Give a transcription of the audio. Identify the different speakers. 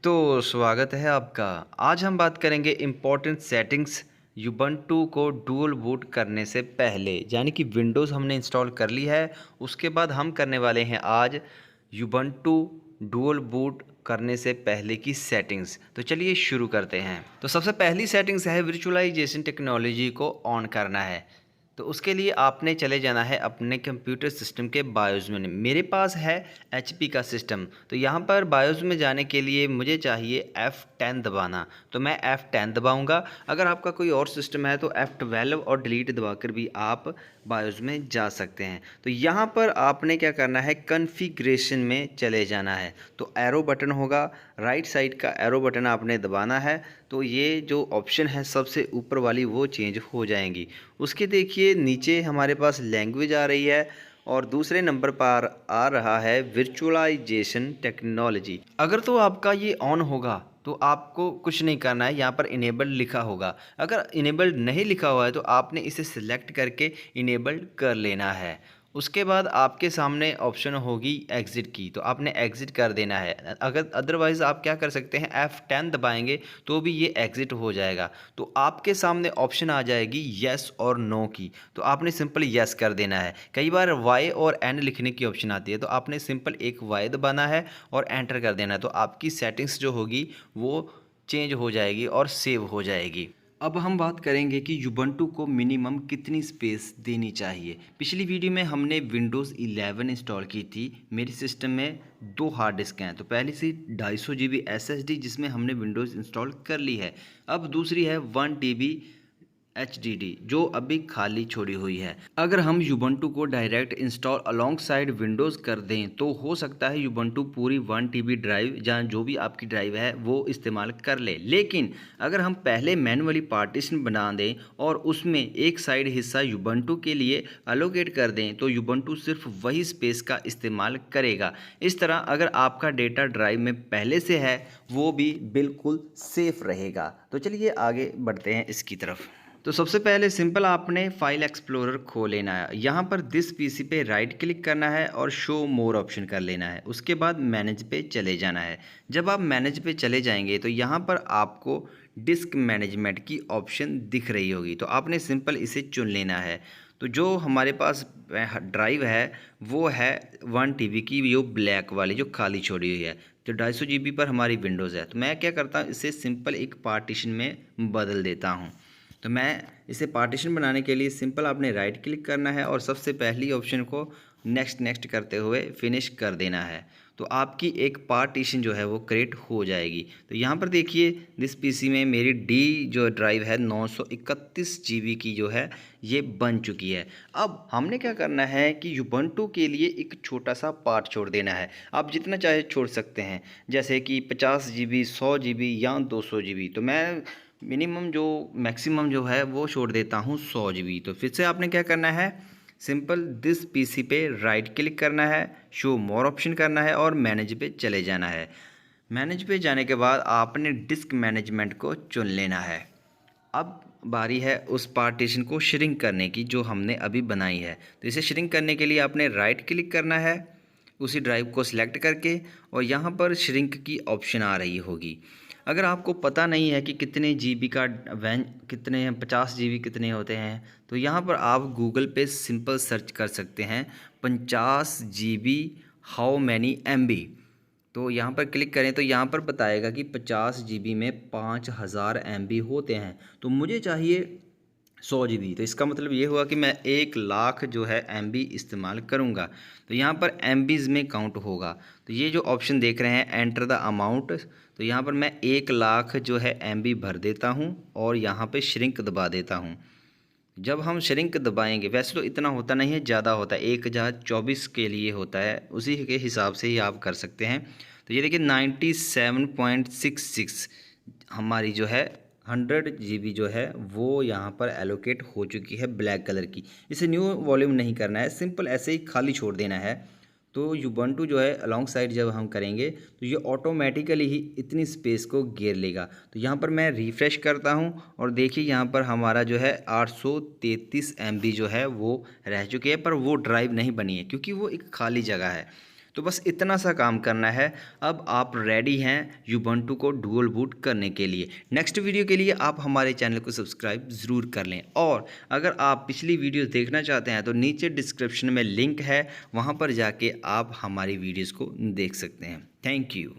Speaker 1: तो स्वागत है आपका। आज हम बात करेंगे इम्पोर्टेंट सेटिंग्स युबंटू को डुअल बूट करने से पहले, यानी कि विंडोज़ हमने इंस्टॉल कर ली है। उसके बाद हम करने वाले हैं आज युबंटू डुअल बूट करने से पहले की सेटिंग्स। तो चलिए शुरू करते हैं। तो सबसे पहली सेटिंग्स है वर्चुअलाइजेशन टेक्नोलॉजी को ऑन करना है। तो उसके लिए आपने चले जाना है अपने कंप्यूटर सिस्टम के बायोस में। मेरे पास है एचपी का सिस्टम, तो यहाँ पर बायोस में जाने के लिए मुझे चाहिए F10 दबाना। तो मैं F10 दबाऊँगा। अगर आपका कोई और सिस्टम है तो F12 और डिलीट दबाकर भी आप बायोस में जा सकते हैं। तो यहाँ पर आपने क्या करना है, कॉन्फ़िगरेशन में चले जाना है। तो एरो बटन होगा, राइट साइड का एरो बटन आपने दबाना है। तो ये जो ऑप्शन है सबसे ऊपर वाली वो चेंज हो जाएंगी। उसके देखिए नीचे हमारे पास लैंग्वेज आ रही है और दूसरे नंबर पर आ रहा है वर्चुअलाइजेशन टेक्नोलॉजी। अगर तो आपका ये ऑन होगा तो आपको कुछ नहीं करना है, यहाँ पर इनेबल्ड लिखा होगा। अगर इनेबल्ड नहीं लिखा हुआ है तो आपने इसे सिलेक्ट करके इनेबल्ड कर लेना है। उसके बाद आपके सामने ऑप्शन होगी एग्ज़िट की, तो आपने एग्ज़िट कर देना है। अगर अदरवाइज़ आप क्या कर सकते हैं, F10 दबाएंगे तो भी ये एग्ज़िट हो जाएगा। तो आपके सामने ऑप्शन आ जाएगी येस और नो की, तो आपने सिंपल येस कर देना है। कई बार वाई और एन लिखने की ऑप्शन आती है, तो आपने सिंपल एक वाई दबाना है और एंटर कर देना है। तो आपकी सेटिंग्स जो होगी वो चेंज हो जाएगी और सेव हो जाएगी। अब हम बात करेंगे कि युबंटू को मिनिमम कितनी स्पेस देनी चाहिए। पिछली वीडियो में हमने विंडोज़ 11 इंस्टॉल की थी। मेरे सिस्टम में 2 हार्ड डिस्क हैं। तो पहली सी 250 GB SSD जिसमें हमने विंडोज़ इंस्टॉल कर ली है। अब दूसरी है 1 TB HDD जो अभी खाली छोड़ी हुई है। अगर हम युबंटू को direct install along side Windows कर दें तो हो सकता है युबंटू पूरी 1 TB ड्राइव या जो भी आपकी ड्राइव है वो इस्तेमाल कर ले। लेकिन अगर हम पहले मैनुअली पार्टीशन बना दें और उसमें एक साइड हिस्सा युबंटू के लिए अलोकेट कर दें तो युबंटू सिर्फ वही स्पेस का इस्तेमाल करेगा। इस तरह अगर आपका डेटा ड्राइव में पहले से है वो भी बिल्कुल सेफ रहेगा। तो चलिए आगे बढ़ते हैं इसकी तरफ। तो सबसे पहले सिंपल आपने फाइल एक्सप्लोरर खो लेना है। यहाँ पर दिस पीसी पे राइट क्लिक करना है और शो मोर ऑप्शन कर लेना है। उसके बाद मैनेज पे चले जाना है। जब आप मैनेज पे चले जाएंगे तो यहाँ पर आपको डिस्क मैनेजमेंट की ऑप्शन दिख रही होगी, तो आपने सिंपल इसे चुन लेना है। तो जो हमारे पास ड्राइव है वो है 1 TB की, वो ब्लैक वाली जो खाली छोड़ी हुई है। जो 250 GB पर हमारी विंडोज़ है, तो मैं क्या करता हूँ इसे सिंपल एक पार्टीशन में बदल देता हूँ। तो मैं इसे पार्टीशन बनाने के लिए सिंपल आपने राइट क्लिक करना है और सबसे पहली ऑप्शन को नेक्स्ट नेक्स्ट करते हुए फिनिश कर देना है। तो आपकी एक पार्टीशन जो है वो क्रिएट हो जाएगी। तो यहाँ पर देखिए दिस पीसी में मेरी डी जो ड्राइव है 931 GB की जो है ये बन चुकी है। अब हमने क्या करना है कि युबंटू के लिए एक छोटा सा पार्ट छोड़ देना है। आप जितना चाहे छोड़ सकते हैं, जैसे कि 50 GB 100 GB या 200 GB। तो मैं मिनिमम जो मैक्सिमम जो है वो छोड़ देता हूँ 100 GB। तो फिर से आपने क्या करना है, सिंपल दिस पीसी पे राइट क्लिक करना है, शो मोर ऑप्शन करना है और मैनेज पे चले जाना है। मैनेज पे जाने के बाद आपने डिस्क मैनेजमेंट को चुन लेना है। अब बारी है उस पार्टीशन को श्रिंक करने की जो हमने अभी बनाई है। तो इसे श्रिंक करने के लिए आपने राइट क्लिक करना है उसी ड्राइव को सिलेक्ट करके, और यहाँ पर श्रिंक की ऑप्शन आ रही होगी। अगर आपको पता नहीं है कि कितने जीबी का वैन कितने हैं, 50 GB कितने होते हैं, तो यहाँ पर आप गूगल पे सिंपल सर्च कर सकते हैं 50 GB हाउ मैनी MB। तो यहाँ पर क्लिक करें तो यहाँ पर बताएगा कि 50 GB में 5000 MB होते हैं। तो मुझे चाहिए 100 GB। तो इसका मतलब ये हुआ कि मैं 1 लाख जो है MB इस्तेमाल करूँगा। तो यहाँ पर MBs में काउंट होगा। तो ये जो ऑप्शन देख रहे हैं एंटर द अमाउंट, तो यहाँ पर मैं 1 लाख जो है MB भर देता हूँ और यहाँ पे श्रिंक दबा देता हूँ। जब हम श्रिंक दबाएंगे, वैसे तो इतना होता नहीं है, ज़्यादा होता है, 1024 के लिए होता है, उसी के हिसाब से ही आप कर सकते हैं। तो ये देखिए 97.66 हमारी जो है 100 GB जो है वो यहाँ पर एलोकेट हो चुकी है ब्लैक कलर की। इसे न्यू वॉल्यूम नहीं करना है, सिंपल ऐसे ही खाली छोड़ देना है। तो युबंटू जो है अलॉन्ग साइड जब हम करेंगे तो ये ऑटोमेटिकली ही इतनी स्पेस को घेर लेगा। तो यहाँ पर मैं रिफ़्रेश करता हूँ और देखिए यहाँ पर हमारा जो है 833 MB जो है वो रह चुकी है, पर वो ड्राइव नहीं बनी है क्योंकि वो एक खाली जगह है। तो बस इतना सा काम करना है। अब आप रेडी हैं यूबंटू को डुअल बूट करने के लिए। नेक्स्ट वीडियो के लिए आप हमारे चैनल को सब्सक्राइब ज़रूर कर लें, और अगर आप पिछली वीडियो देखना चाहते हैं तो नीचे डिस्क्रिप्शन में लिंक है, वहाँ पर जाके आप हमारी वीडियोज़ को देख सकते हैं। Thank you.